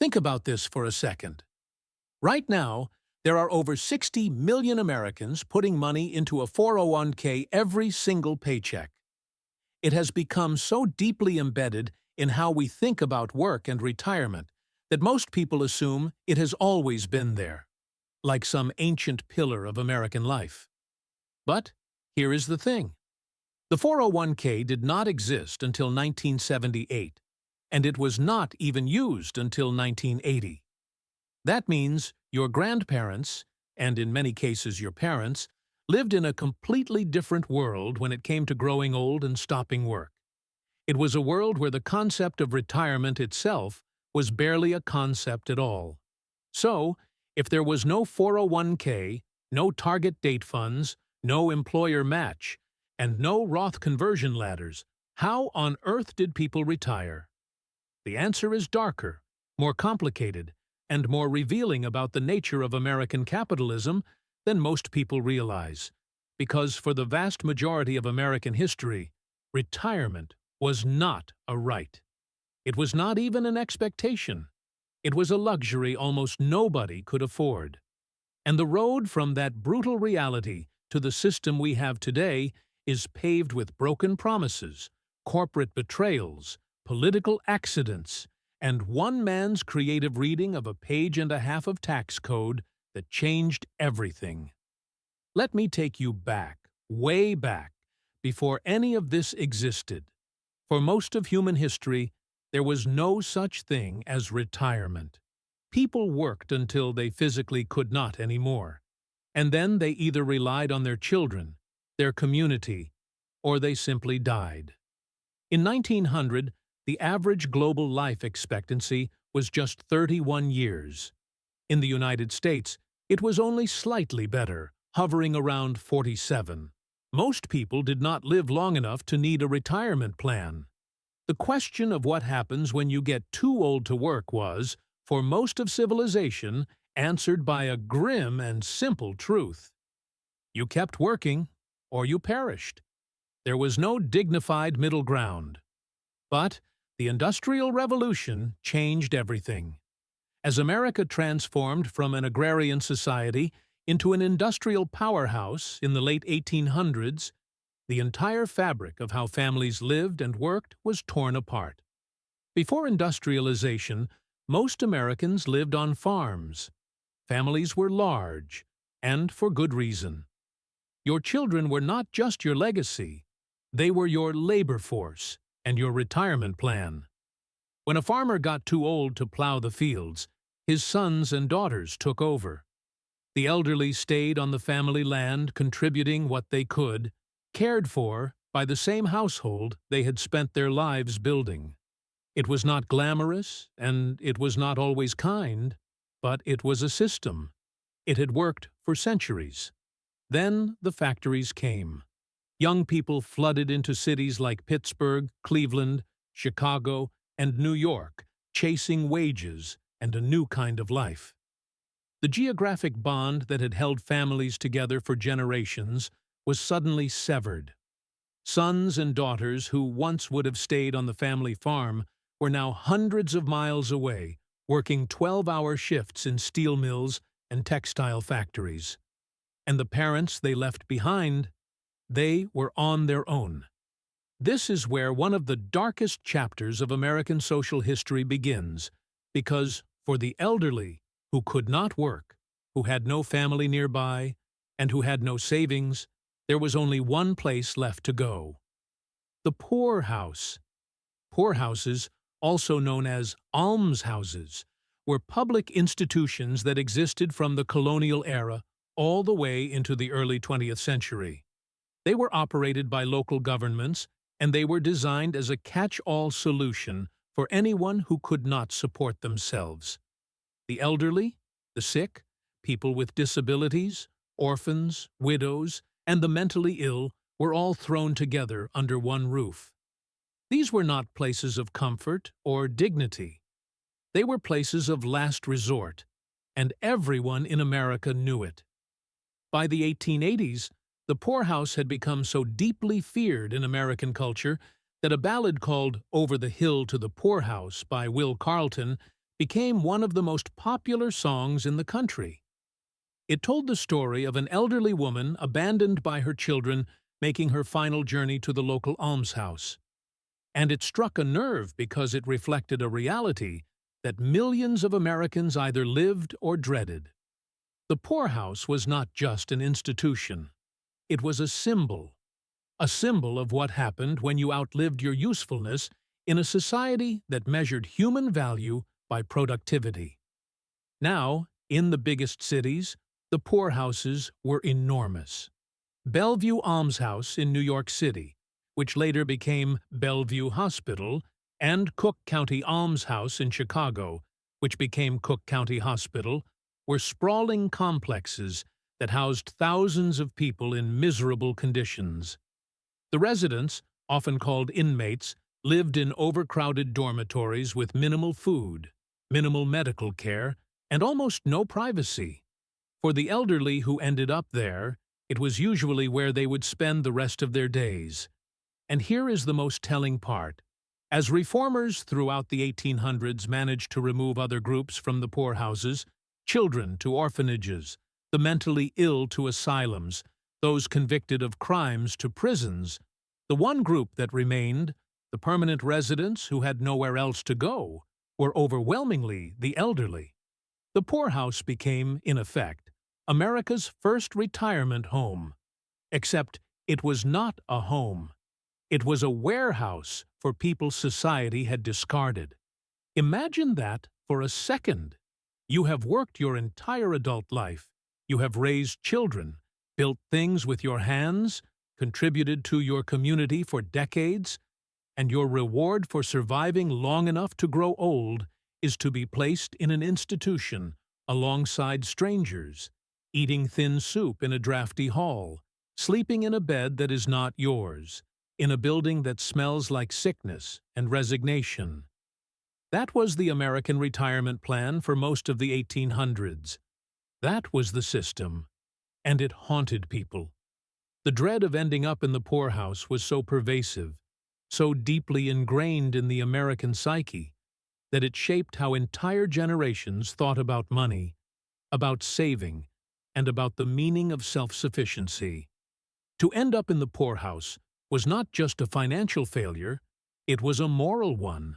Think about this for a second. Right now, there are over 60 million Americans putting money into a 401k every single paycheck. It has become so deeply embedded in how we think about work and retirement that most people assume it has always been there, like some ancient pillar of American life. But here is the thing. The 401k did not exist until 1978, and it was not even used until 1980. That means your grandparents, and in many cases your parents, lived in a completely different world when it came to growing old and stopping work. It was a world where the concept of retirement itself was barely a concept at all. So, if there was no 401k, no target date funds, no employer match, and no Roth conversion ladders, how on earth did people retire? The answer is darker, more complicated, and more revealing about the nature of American capitalism than most people realize. Because for the vast majority of American history, retirement was not a right. It was not even an expectation. It was a luxury almost nobody could afford. And the road from that brutal reality to the system we have today is paved with broken promises, corporate betrayals, political accidents, and one man's creative reading of a page and a half of tax code that changed everything. Let me take you back, way back, before any of this existed. For most of human history, there was no such thing as retirement. People worked until they physically could not anymore, and then they either relied on their children, their community, or they simply died. In 1900, the average global life expectancy was just 31 years. In the United States, it was only slightly better, hovering around 47. Most people did not live long enough to need a retirement plan. The question of what happens when you get too old to work was, for most of civilization, answered by a grim and simple truth. You kept working, or you perished. There was no dignified middle ground. But the Industrial Revolution changed everything. As America transformed from an agrarian society into an industrial powerhouse in the late 1800s, the entire fabric of how families lived and worked was torn apart. Before industrialization, most Americans lived on farms. Families were large, and for good reason. Your children were not just your legacy, they were your labor force and your retirement plan. When a farmer got too old to plow the fields, his sons and daughters took over. The elderly stayed on the family land, contributing what they could, cared for by the same household they had spent their lives building. It was not glamorous, and it was not always kind, but it was a system. It had worked for centuries. Then the factories came. Young people flooded into cities like Pittsburgh, Cleveland, Chicago, and New York, chasing wages and a new kind of life. The geographic bond that had held families together for generations was suddenly severed. Sons and daughters who once would have stayed on the family farm were now hundreds of miles away, working 12-hour shifts in steel mills and textile factories. And the parents they left behind, they were on their own. This is where one of the darkest chapters of American social history begins, because for the elderly who could not work, who had no family nearby, and who had no savings, there was only one place left to go: the poorhouse. Poorhouses, also known as almshouses, were public institutions that existed from the colonial era all the way into the early 20th century. They were operated by local governments, and they were designed as a catch-all solution for anyone who could not support themselves. The elderly, the sick, people with disabilities, orphans, widows, and the mentally ill were all thrown together under one roof. These were not places of comfort or dignity. They were places of last resort, and everyone in America knew it. By the 1880s, the poorhouse had become so deeply feared in American culture that a ballad called "Over the Hill to the Poorhouse" by Will Carleton became one of the most popular songs in the country. It told the story of an elderly woman abandoned by her children making her final journey to the local almshouse. And it struck a nerve because it reflected a reality that millions of Americans either lived or dreaded. The poorhouse was not just an institution. It was a symbol of what happened when you outlived your usefulness in a society that measured human value by productivity. Now, in the biggest cities, the poorhouses were enormous. Bellevue Almshouse in New York City, which later became Bellevue Hospital, and Cook County Almshouse in Chicago, which became Cook County Hospital, were sprawling complexes that housed thousands of people in miserable conditions. The residents, often called inmates, lived in overcrowded dormitories with minimal food, minimal medical care, and almost no privacy. For the elderly who ended up there, it was usually where they would spend the rest of their days. And here is the most telling part. As reformers throughout the 1800s managed to remove other groups from the poorhouses, children to orphanages, the mentally ill to asylums, those convicted of crimes to prisons, the one group that remained, the permanent residents who had nowhere else to go, were overwhelmingly the elderly. The poorhouse became, in effect, America's first retirement home. Except it was not a home. It was a warehouse for people society had discarded. Imagine that for a second. You have worked your entire adult life. You have raised children, built things with your hands, contributed to your community for decades, and your reward for surviving long enough to grow old is to be placed in an institution alongside strangers, eating thin soup in a drafty hall, sleeping in a bed that is not yours, in a building that smells like sickness and resignation. That was the American retirement plan for most of the 1800s. That was the system, and it haunted people. The dread of ending up in the poorhouse was so pervasive, so deeply ingrained in the American psyche, that it shaped how entire generations thought about money, about saving, and about the meaning of self-sufficiency. To end up in the poorhouse was not just a financial failure, it was a moral one.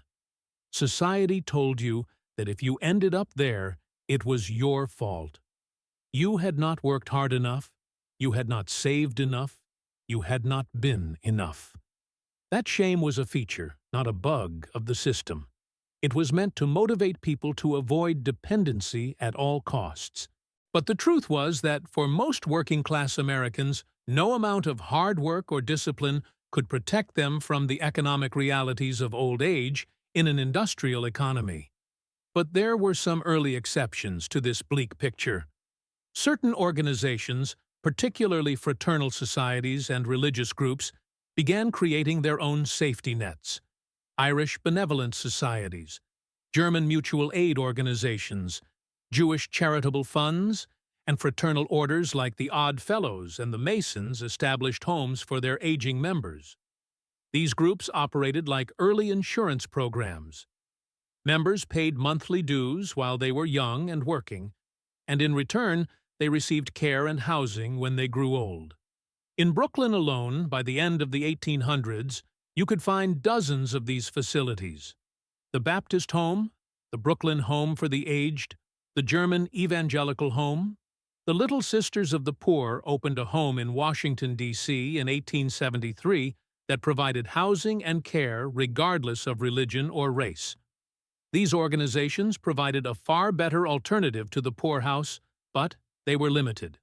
Society told you that if you ended up there, it was your fault. You had not worked hard enough, you had not saved enough, you had not been enough. That shame was a feature, not a bug, of the system. It was meant to motivate people to avoid dependency at all costs. But the truth was that for most working-class Americans, no amount of hard work or discipline could protect them from the economic realities of old age in an industrial economy. But there were some early exceptions to this bleak picture. Certain organizations, particularly fraternal societies and religious groups, began creating their own safety nets. Irish benevolent societies, German mutual aid organizations, Jewish charitable funds, and fraternal orders like the Odd Fellows and the Masons established homes for their aging members. These groups operated like early insurance programs. Members paid monthly dues while they were young and working, and in return, they received care and housing when they grew old. In Brooklyn alone, by the end of the 1800s, you could find dozens of these facilities. The Baptist Home, the Brooklyn Home for the Aged, the German Evangelical Home. The Little Sisters of the Poor opened a home in Washington, D.C. in 1873 that provided housing and care regardless of religion or race. These organizations provided a far better alternative to the poorhouse, but they were limited.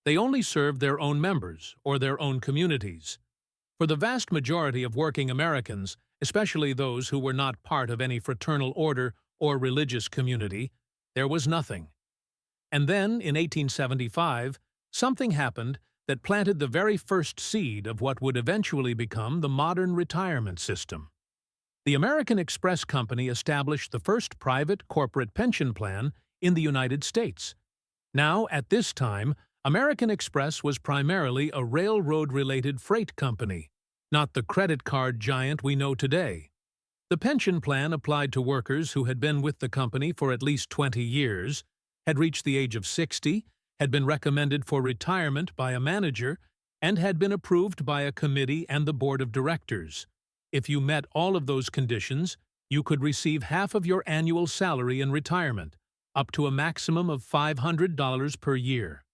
They only served their own members or their own communities. For the vast majority of working Americans, especially those who were not part of any fraternal order or religious community, there was nothing. And then, in 1875, something happened that planted the very first seed of what would eventually become the modern retirement system. The American Express Company established the first private corporate pension plan in the United States. Now, at this time, American Express was primarily a railroad-related freight company, not the credit card giant we know today. The pension plan applied to workers who had been with the company for at least 20 years, had reached the age of 60, had been recommended for retirement by a manager, and had been approved by a committee and the board of directors. If you met all of those conditions, you could receive half of your annual salary in retirement, up to a maximum of $500 per year.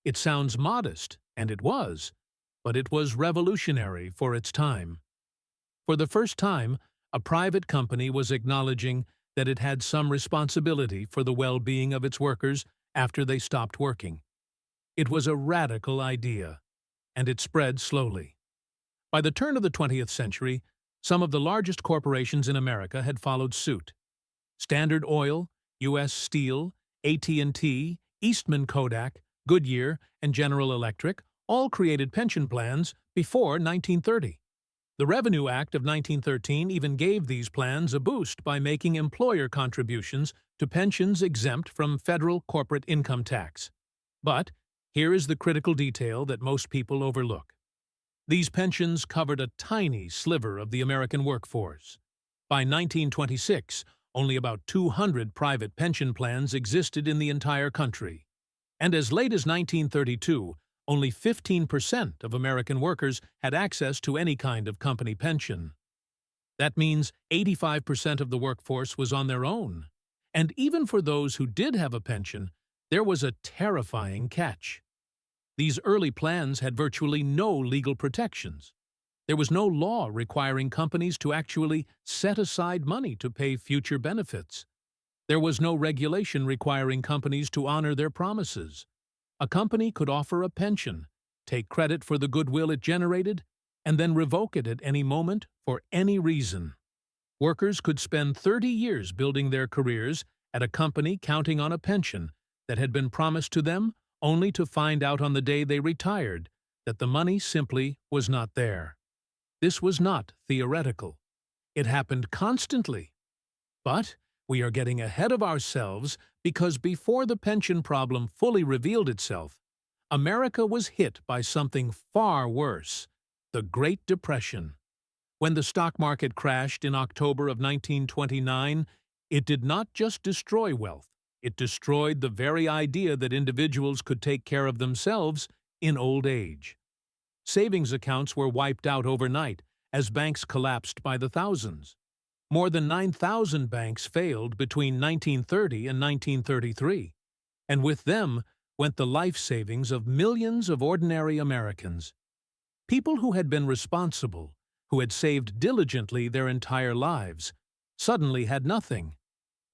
It sounds modest, and it was, but it was revolutionary for its time. For the first time, a private company was acknowledging that it had some responsibility for the well-being of its workers after they stopped working. It was a radical idea, and it spread slowly. By the turn of the 20th century, some of the largest corporations in America had followed suit. Standard Oil, U.S. Steel, AT&T, Eastman Kodak, Goodyear, and General Electric all created pension plans before 1930. The Revenue Act of 1913 even gave these plans a boost by making employer contributions to pensions exempt from federal corporate income tax. But here is the critical detail that most people overlook. These pensions covered a tiny sliver of the American workforce. By 1926, only about 200 private pension plans existed in the entire country. And as late as 1932, only 15% of American workers had access to any kind of company pension. That means 85% of the workforce was on their own. And even for those who did have a pension, there was a terrifying catch. These early plans had virtually no legal protections. There was no law requiring companies to actually set aside money to pay future benefits. There was no regulation requiring companies to honor their promises. A company could offer a pension, take credit for the goodwill it generated, and then revoke it at any moment for any reason. Workers could spend 30 years building their careers at a company counting on a pension that had been promised to them only to find out on the day they retired that the money simply was not there. This was not theoretical. It happened constantly. But we are getting ahead of ourselves because before the pension problem fully revealed itself, America was hit by something far worse, the Great Depression. When the stock market crashed in October of 1929, it did not just destroy wealth, it destroyed the very idea that individuals could take care of themselves in old age. Savings accounts were wiped out overnight as banks collapsed by the thousands. More than 9,000 banks failed between 1930 and 1933, and with them went the life savings of millions of ordinary Americans. People who had been responsible, who had saved diligently their entire lives, suddenly had nothing,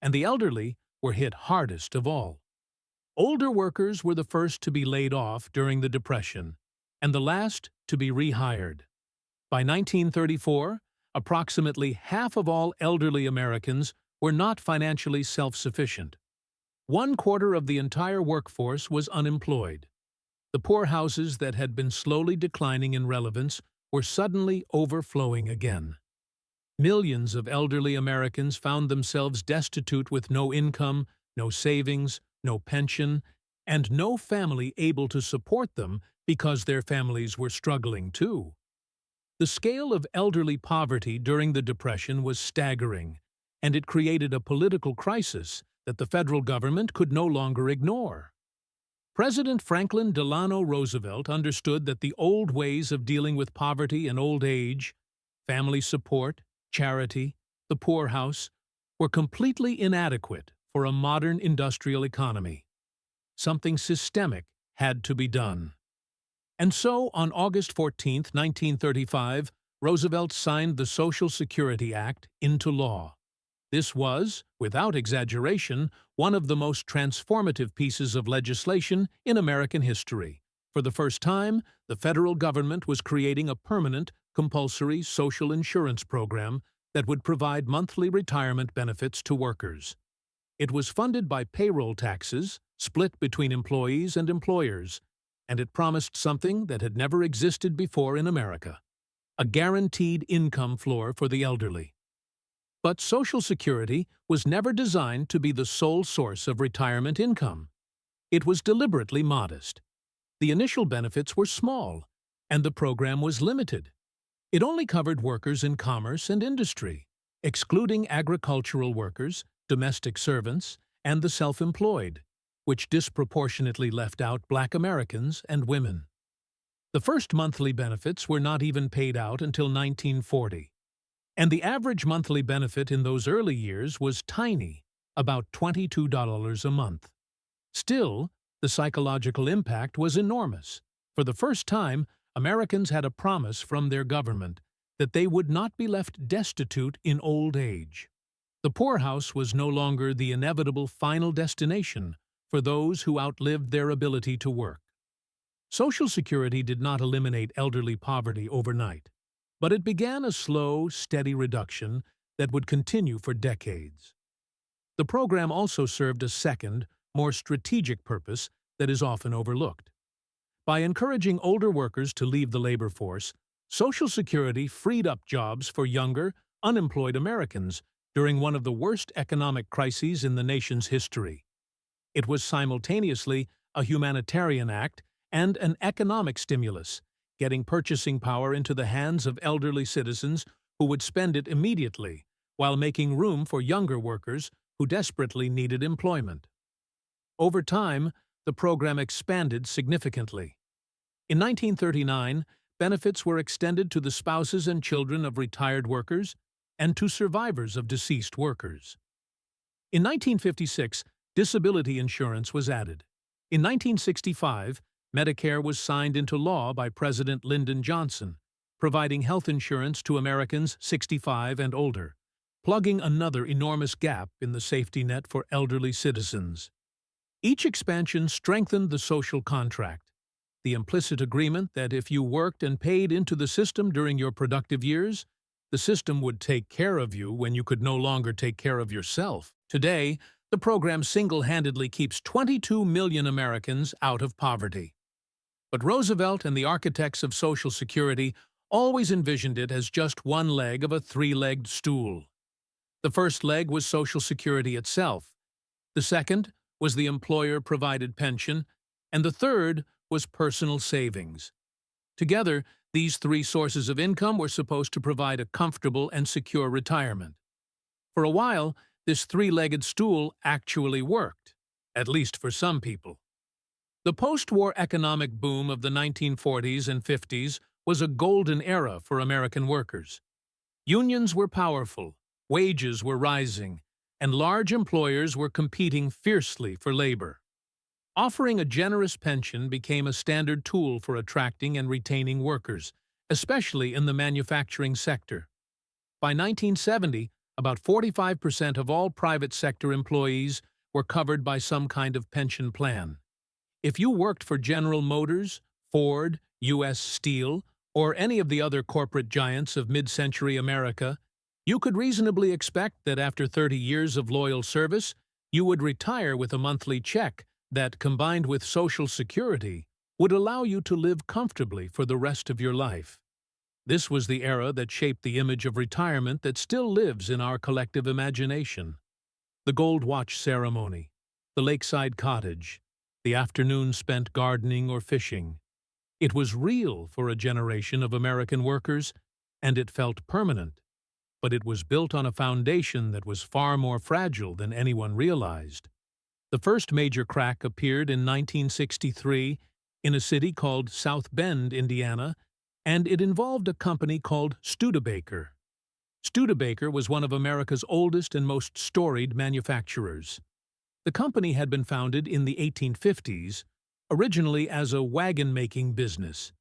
and the elderly were hit hardest of all. Older workers were the first to be laid off during the Depression, and the last to be rehired. By 1934, approximately half of all elderly Americans were not financially self-sufficient. 1/4 of the entire workforce was unemployed. The poorhouses that had been slowly declining in relevance were suddenly overflowing again. Millions of elderly Americans found themselves destitute with no income, no savings, no pension, and no family able to support them because their families were struggling too. The scale of elderly poverty during the Depression was staggering, and it created a political crisis that the federal government could no longer ignore. President Franklin Delano Roosevelt understood that the old ways of dealing with poverty and old age, family support, charity, the poorhouse, were completely inadequate for a modern industrial economy. Something systemic had to be done. And so, on August 14, 1935, Roosevelt signed the Social Security Act into law. This was, without exaggeration, one of the most transformative pieces of legislation in American history. For the first time, the federal government was creating a permanent, compulsory social insurance program that would provide monthly retirement benefits to workers. It was funded by payroll taxes, split between employees and employers, and it promised something that had never existed before in America: a guaranteed income floor for the elderly. But Social Security was never designed to be the sole source of retirement income. It was deliberately modest. The initial benefits were small, and the program was limited. It only covered workers in commerce and industry. excluding agricultural workers, domestic servants, and the self-employed, which disproportionately left out Black Americans and women. The first monthly benefits were not even paid out until 1940, and the average monthly benefit in those early years was tiny, about $22 a month. Still, the psychological impact was enormous. For the first time, Americans had a promise from their government that they would not be left destitute in old age. The poorhouse was no longer the inevitable final destination for those who outlived their ability to work. Social Security did not eliminate elderly poverty overnight, but it began a slow, steady reduction that would continue for decades. The program also served a second, more strategic purpose that is often overlooked. By encouraging older workers to leave the labor force, Social Security freed up jobs for younger, unemployed Americans during one of the worst economic crises in the nation's history. It was simultaneously a humanitarian act and an economic stimulus, getting purchasing power into the hands of elderly citizens who would spend it immediately, while making room for younger workers who desperately needed employment. Over time, the program expanded significantly. In 1939, benefits were extended to the spouses and children of retired workers and to survivors of deceased workers. In 1956, disability insurance was added. In 1965, Medicare was signed into law by President Lyndon Johnson, providing health insurance to Americans 65 and older, plugging another enormous gap in the safety net for elderly citizens. Each expansion strengthened the social contract, the implicit agreement that if you worked and paid into the system during your productive years, the system would take care of you when you could no longer take care of yourself. Today, the program single-handedly keeps 22 million Americans out of poverty. But Roosevelt and the architects of Social Security always envisioned it as just one leg of a three-legged stool. The first leg was Social Security itself. The second was the employer-provided pension, and the third was personal savings. Together, these three sources of income were supposed to provide a comfortable and secure retirement. For a while, this three-legged stool actually worked, at least for some people. The post-war economic boom of the 1940s and 50s was a golden era for American workers. Unions were powerful, wages were rising, and large employers were competing fiercely for labor. Offering a generous pension became a standard tool for attracting and retaining workers, especially in the manufacturing sector. By 1970, about 45% of all private sector employees were covered by some kind of pension plan. If you worked for General Motors, Ford, U.S. Steel, or any of the other corporate giants of mid-century America, you could reasonably expect that after 30 years of loyal service, you would retire with a monthly check that, combined with Social Security, would allow you to live comfortably for the rest of your life. This was the era that shaped the image of retirement that still lives in our collective imagination. The gold watch ceremony, the lakeside cottage, the afternoon spent gardening or fishing. It was real for a generation of American workers, and it felt permanent. But it was built on a foundation that was far more fragile than anyone realized. The first major crack appeared in 1963 in a city called South Bend, Indiana, and it involved a company called Studebaker. Studebaker was one of America's oldest and most storied manufacturers. The company had been founded in the 1850s, originally as a wagon-making business.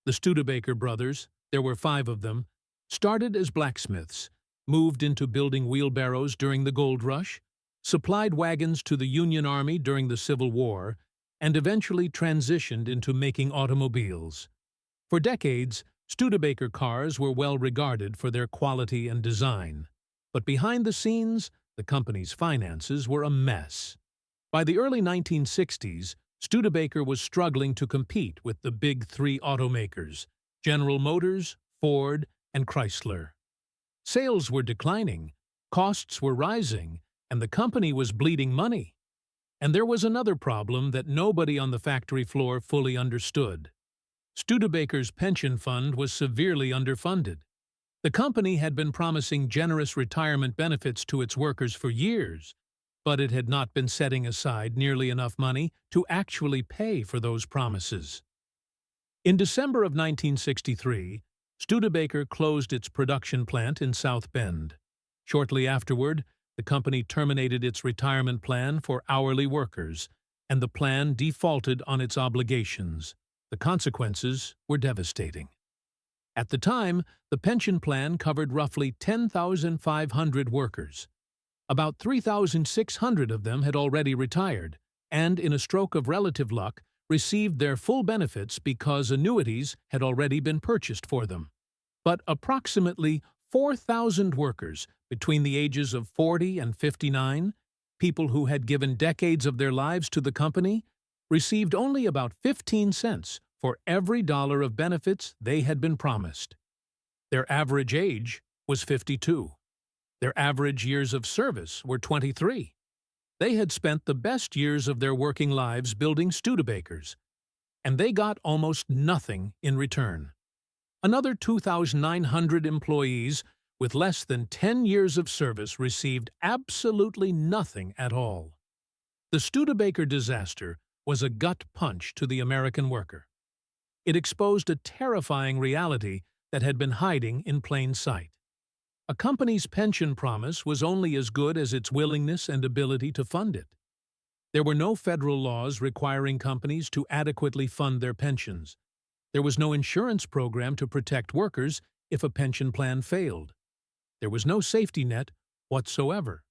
The Studebaker brothers, there were 5 of them, started as blacksmiths, moved into building wheelbarrows during the gold rush, supplied wagons to the Union Army during the Civil War, and eventually transitioned into making automobiles. For decades, Studebaker cars were well regarded for their quality and design. But behind the scenes, the company's finances were a mess. By the early 1960s, Studebaker was struggling to compete with the big 3 automakers, General Motors, Ford, and Chrysler. Sales were declining, costs were rising, and the company was bleeding money. And there was another problem that nobody on the factory floor fully understood. Studebaker's pension fund was severely underfunded. The company had been promising generous retirement benefits to its workers for years, but it had not been setting aside nearly enough money to actually pay for those promises. In December of 1963, Studebaker closed its production plant in South Bend. Shortly afterward, the company terminated its retirement plan for hourly workers, and the plan defaulted on its obligations. The consequences were devastating. At the time, the pension plan covered roughly 10,500 workers. About 3,600 of them had already retired, and in a stroke of relative luck, received their full benefits because annuities had already been purchased for them. But approximately 4,000 workers between the ages of 40 and 59, people who had given decades of their lives to the company, received only about 15 cents for every dollar of benefits they had been promised. Their average age was 52. Their average years of service were 23. They had spent the best years of their working lives building Studebakers, and they got almost nothing in return. Another 2,900 employees with less than 10 years of service received absolutely nothing at all. The Studebaker disaster was a gut punch to the American worker. It exposed a terrifying reality that had been hiding in plain sight. A company's pension promise was only as good as its willingness and ability to fund it. There were no federal laws requiring companies to adequately fund their pensions. There was no insurance program to protect workers if a pension plan failed. There was no safety net whatsoever.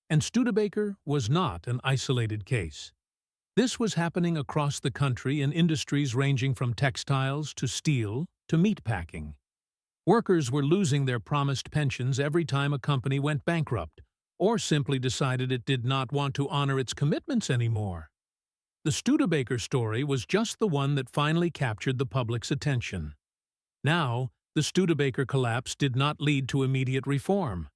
And Studebaker was not an isolated case. This was happening across the country in industries ranging from textiles to steel to meatpacking. Workers were losing their promised pensions every time a company went bankrupt, or simply decided it did not want to honor its commitments anymore. The Studebaker story was just the one that finally captured the public's attention. Now, the Studebaker collapse did not lead to immediate reform.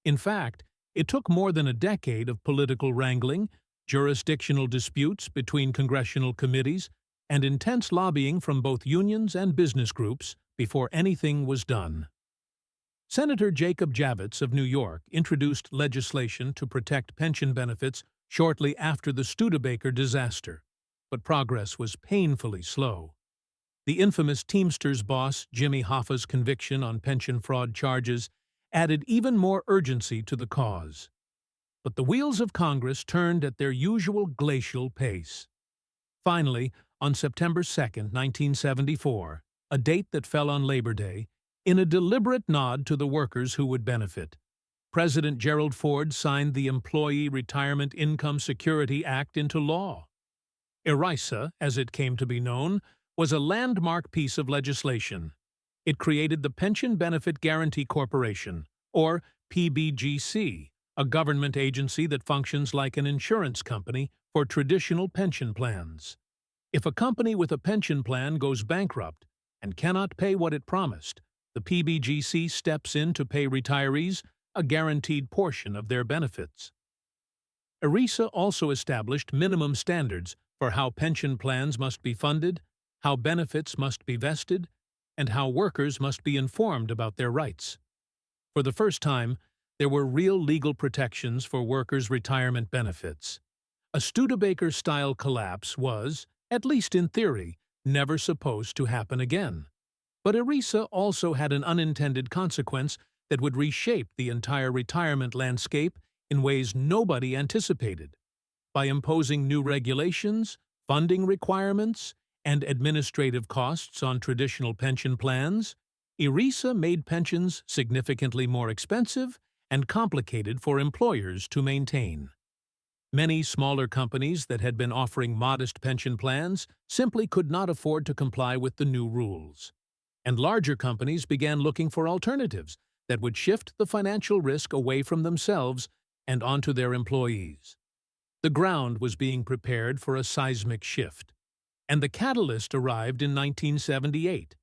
In fact, it took more than a decade of political wrangling, jurisdictional disputes between congressional committees, and intense lobbying from both unions and business groups before anything was done. Senator Jacob Javits of New York introduced legislation to protect pension benefits shortly after the Studebaker disaster, but progress was painfully slow. The infamous Teamsters boss Jimmy Hoffa's conviction on pension fraud charges added even more urgency to the cause. But the wheels of Congress turned at their usual glacial pace. Finally, on September 2, 1974, a date that fell on Labor Day, in a deliberate nod to the workers who would benefit, President Gerald Ford signed the Employee Retirement Income Security Act into law. ERISA, as it came to be known, was a landmark piece of legislation. It created the Pension Benefit Guaranty Corporation, or PBGC, a government agency that functions like an insurance company for traditional pension plans. If a company with a pension plan goes bankrupt and cannot pay what it promised, the PBGC steps in to pay retirees a guaranteed portion of their benefits. ERISA also established minimum standards for how pension plans must be funded, how benefits must be vested, and how workers must be informed about their rights. For the first time, there were real legal protections for workers' retirement benefits. A Studebaker-style collapse was, at least in theory, never supposed to happen again. But ERISA also had an unintended consequence that would reshape the entire retirement landscape in ways nobody anticipated. By imposing new regulations, funding requirements, and administrative costs on traditional pension plans, ERISA made pensions significantly more expensive and complicated for employers to maintain. Many smaller companies that had been offering modest pension plans simply could not afford to comply with the new rules. And larger companies began looking for alternatives that would shift the financial risk away from themselves and onto their employees. The ground was being prepared for a seismic shift, and the catalyst arrived in 1978,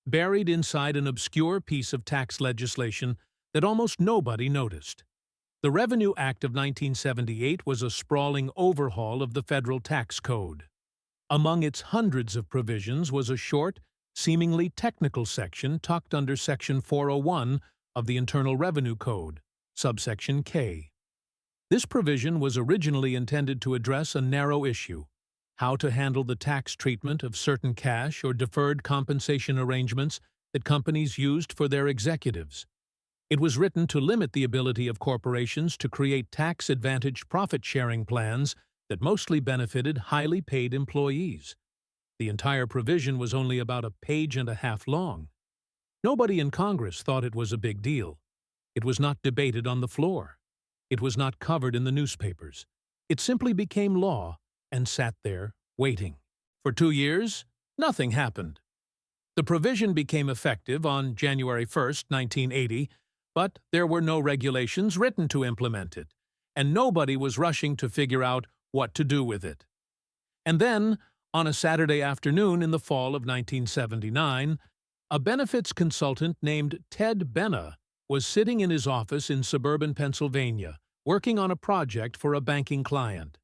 buried inside an obscure piece of tax legislation that almost nobody noticed. The Revenue Act of 1978 was a sprawling overhaul of the federal tax code. Among its hundreds of provisions was a short, seemingly technical section tucked under Section 401 of the Internal Revenue Code, subsection K. This provision was originally intended to address a narrow issue: how to handle the tax treatment of certain cash or deferred compensation arrangements that companies used for their executives. It was written to limit the ability of corporations to create tax-advantaged profit-sharing plans that mostly benefited highly paid employees. The entire provision was only about a page and a half long. Nobody in Congress thought it was a big deal. It was not debated on the floor. It was not covered in the newspapers. It simply became law and sat there, waiting. For 2 years, nothing happened. The provision became effective on January 1, 1980, but there were no regulations written to implement it, and nobody was rushing to figure out what to do with it. And then, on a Saturday afternoon in the fall of 1979, a benefits consultant named Ted Benna was sitting in his office in suburban Pennsylvania, working on a project for a banking client.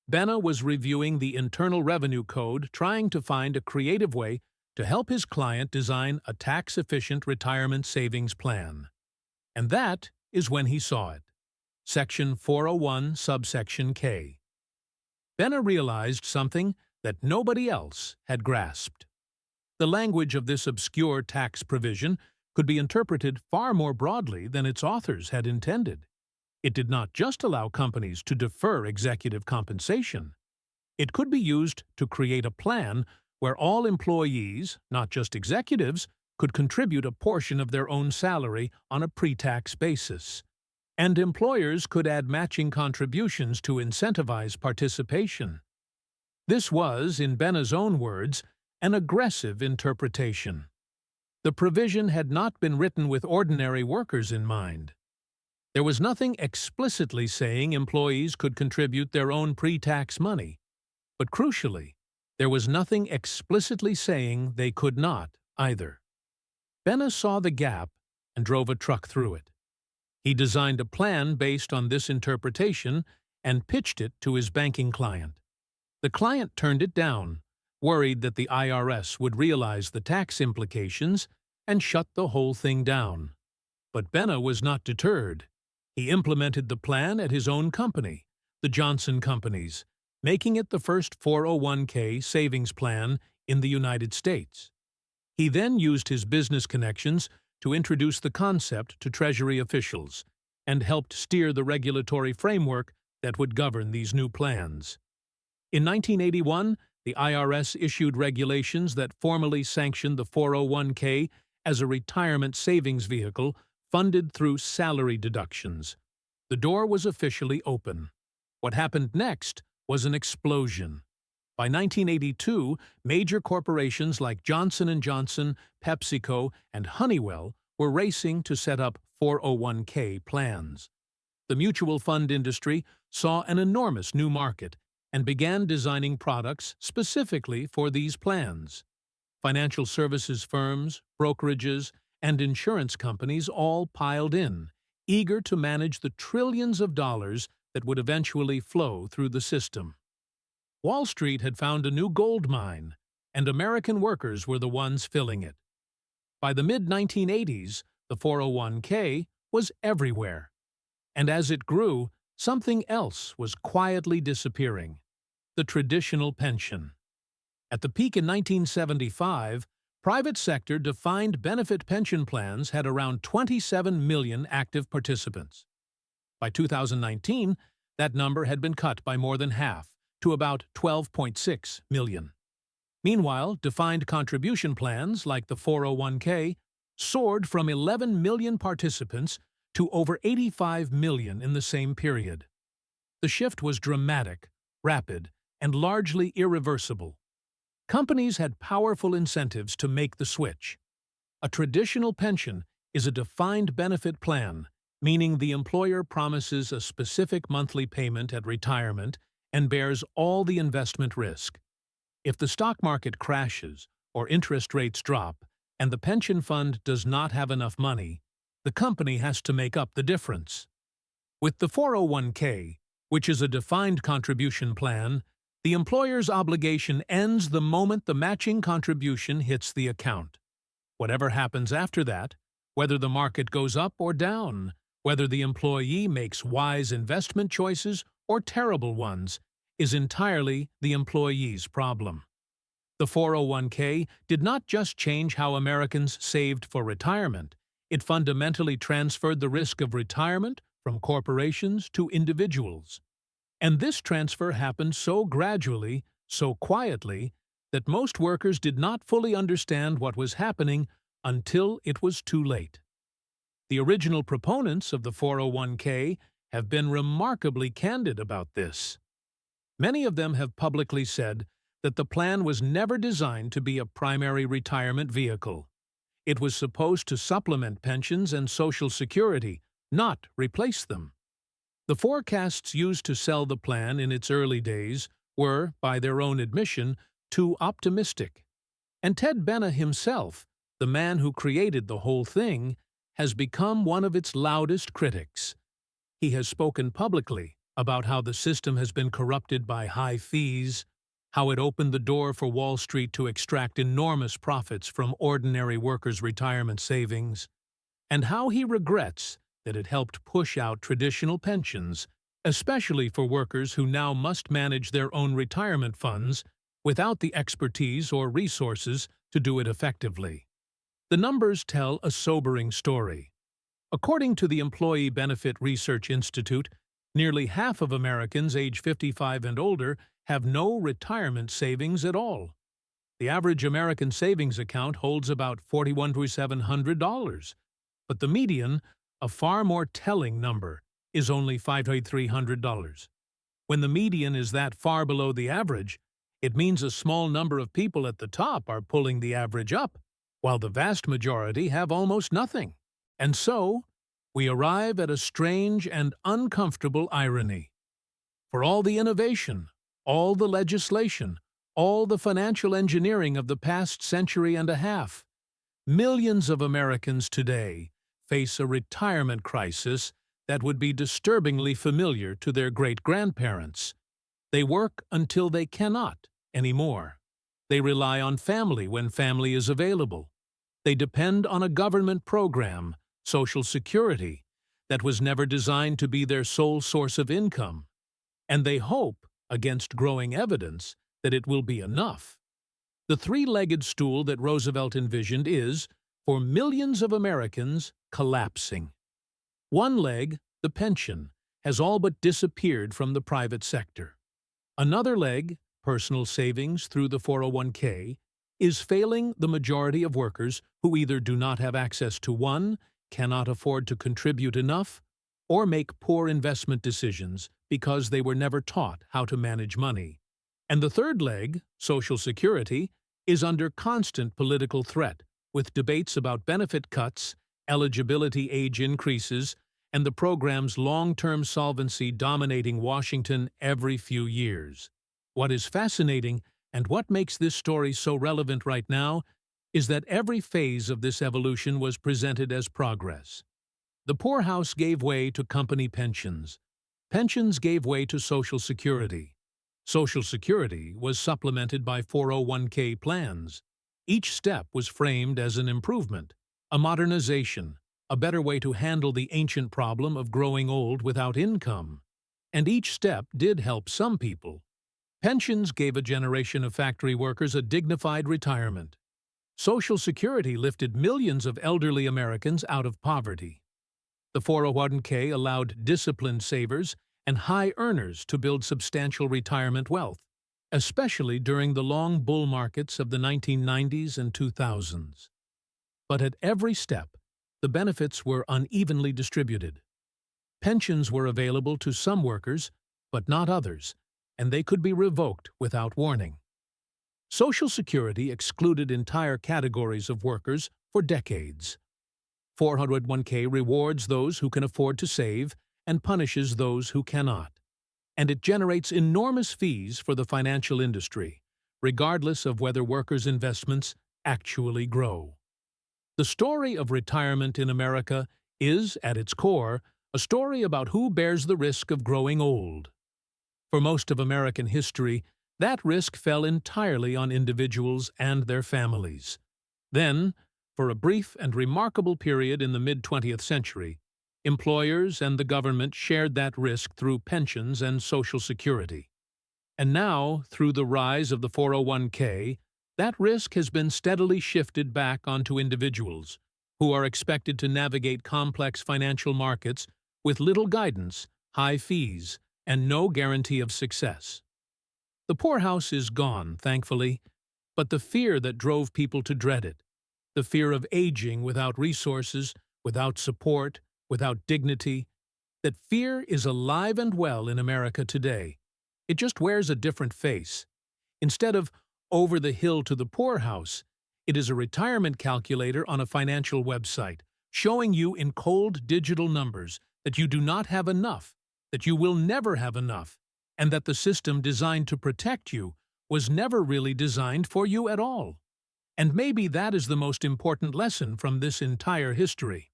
Benna was reviewing the Internal Revenue Code, trying to find a creative way to help his client design a tax-efficient retirement savings plan. And that is when he saw it. Section 401, subsection K. Benna realized something that nobody else had grasped. The language of this obscure tax provision could be interpreted far more broadly than its authors had intended. It did not just allow companies to defer executive compensation. It could be used to create a plan where all employees, not just executives, could contribute a portion of their own salary on a pre-tax basis. And employers could add matching contributions to incentivize participation. This was, in Benna's own words, an aggressive interpretation. The provision had not been written with ordinary workers in mind. There was nothing explicitly saying employees could contribute their own pre-tax money, but crucially, there was nothing explicitly saying they could not either. Benna saw the gap and drove a truck through it. He designed a plan based on this interpretation and pitched it to his banking client. The client turned it down, worried that the IRS would realize the tax implications and shut the whole thing down. But Benna was not deterred. He implemented the plan at his own company, the Johnson Companies, making it the first 401k savings plan in the United States. He then used his business connections to introduce the concept to Treasury officials and helped steer the regulatory framework that would govern these new plans. In 1981, the IRS issued regulations that formally sanctioned the 401k as a retirement savings vehicle funded through salary deductions. The door was officially open. What happened next was an explosion. By 1982, major corporations like Johnson & Johnson, PepsiCo, and Honeywell were racing to set up 401k plans. The mutual fund industry saw an enormous new market and began designing products specifically for these plans. Financial services firms, brokerages, and insurance companies all piled in, eager to manage the trillions of dollars that would eventually flow through the system. Wall Street had found a new gold mine, and American workers were the ones filling it. By the mid-1980s, the 401k was everywhere. And as it grew, something else was quietly disappearing: the traditional pension. At the peak in 1975, private sector defined benefit pension plans had around 27 million active participants. By 2019, that number had been cut by more than half, to about 12.6 million. Meanwhile, defined contribution plans, like the 401k, soared from 11 million participants to over 85 million in the same period. The shift was dramatic, rapid, and largely irreversible. Companies had powerful incentives to make the switch. A traditional pension is a defined benefit plan, meaning the employer promises a specific monthly payment at retirement and bears all the investment risk. If the stock market crashes or interest rates drop and the pension fund does not have enough money, the company has to make up the difference. With the 401k, which is a defined contribution plan, The employer's obligation ends the moment the matching contribution hits the account. Whatever happens after that, whether the market goes up or down, whether the employee makes wise investment choices or terrible ones, is entirely the employee's problem. The 401k did not just change how Americans saved for retirement, it fundamentally transferred the risk of retirement from corporations to individuals. And this transfer happened so gradually, so quietly, that most workers did not fully understand what was happening until it was too late. The original proponents of the 401k have been remarkably candid about this. Many of them have publicly said that the plan was never designed to be a primary retirement vehicle. It was supposed to supplement pensions and Social Security, not replace them. The forecasts used to sell the plan in its early days were, by their own admission, too optimistic. And Ted Benna himself, the man who created the whole thing, has become one of its loudest critics. He has spoken publicly about how the system has been corrupted by high fees, how it opened the door for Wall Street to extract enormous profits from ordinary workers' retirement savings, and how he regrets that it helped push out traditional pensions, especially for workers who now must manage their own retirement funds without the expertise or resources to do it effectively. The numbers tell a sobering story. According to the Employee Benefit Research Institute, nearly half of Americans age 55 and older have no retirement savings at all. The average American savings account holds about $4,100, but the median, a far more telling number, is only $5,300. When the median is that far below the average, it means a small number of people at the top are pulling the average up, while the vast majority have almost nothing. And so, we arrive at a strange and uncomfortable irony. For all the innovation, all the legislation, all the financial engineering of the past century and a half, millions of Americans today face a retirement crisis that would be disturbingly familiar to their great-grandparents. They work until they cannot anymore. They rely on family when family is available. They depend on a government program, Social Security, that was never designed to be their sole source of income. And they hope, against growing evidence, that it will be enough. The three-legged stool that Roosevelt envisioned is, for millions of Americans, collapsing. One leg, the pension, has all but disappeared from the private sector. Another leg, personal savings through the 401k, is failing the majority of workers who either do not have access to one, cannot afford to contribute enough, or make poor investment decisions because they were never taught how to manage money. And the third leg, Social Security, is under constant political threat, with debates about benefit cuts, eligibility age increases, and the program's long-term solvency dominating Washington every few years. What is fascinating, and what makes this story so relevant right now, is that every phase of this evolution was presented as progress. The poorhouse gave way to company pensions. Pensions gave way to Social Security. Social Security was supplemented by 401k plans. Each step was framed as an improvement, a modernization, a better way to handle the ancient problem of growing old without income. And each step did help some people. Pensions gave a generation of factory workers a dignified retirement. Social Security lifted millions of elderly Americans out of poverty. The 401k allowed disciplined savers and high earners to build substantial retirement wealth, especially during the long bull markets of the 1990s and 2000s. But at every step, the benefits were unevenly distributed. Pensions were available to some workers, but not others, and they could be revoked without warning. Social Security excluded entire categories of workers for decades. 401k rewards those who can afford to save and punishes those who cannot. And it generates enormous fees for the financial industry, regardless of whether workers' investments actually grow. The story of retirement in America is, at its core, a story about who bears the risk of growing old. For most of American history, That risk fell entirely on individuals and their families. Then, for a brief and remarkable period in the mid-20th century, employers and the government shared that risk through pensions and Social Security. And now, through the rise of the 401k, that risk has been steadily shifted back onto individuals, who are expected to navigate complex financial markets with little guidance, high fees, and no guarantee of success. The poorhouse is gone, thankfully, but the fear that drove people to dread it, the fear of aging without resources, without support, without dignity, that fear is alive and well in America today. It just wears a different face. Instead of over the hill to the poorhouse, it is a retirement calculator on a financial website, showing you in cold digital numbers that you do not have enough, that you will never have enough, and that the system designed to protect you was never really designed for you at all. And maybe that is the most important lesson from this entire history.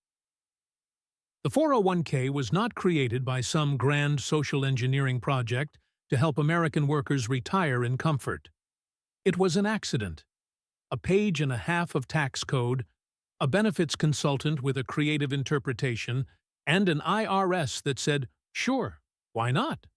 The 401k was not created by some grand social engineering project to help American workers retire in comfort. It was an accident. A page and a half of tax code, a benefits consultant with a creative interpretation, and an IRS that said, sure, why not?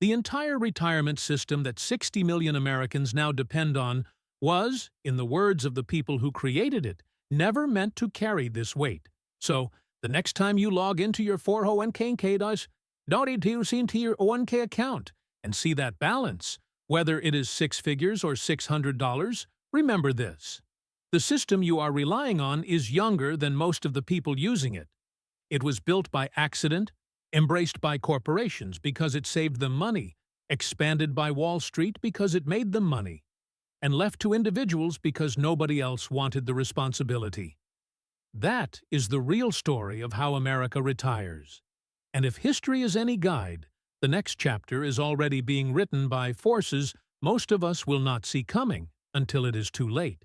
The entire retirement system that 60 million Americans now depend on was, in the words of the people who created it, never meant to carry this weight. So, the next time you log into your 401k, don't introduce into your 1k account and see that balance, whether it is six figures or $600, remember this. The system you are relying on is younger than most of the people using it. It was built by accident, embraced by corporations because it saved them money, expanded by Wall Street because it made them money, and left to individuals because nobody else wanted the responsibility. That is the real story of how America retires. And if history is any guide, the next chapter is already being written by forces most of us will not see coming until it is too late.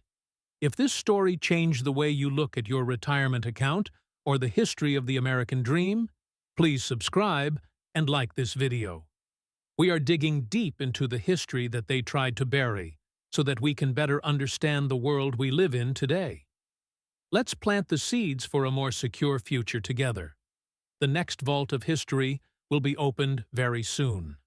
If this story changed the way you look at your retirement account or the history of the American dream, please subscribe and like this video. We are digging deep into the history that they tried to bury so that we can better understand the world we live in today. Let's plant the seeds for a more secure future together. The next vault of history will be opened very soon.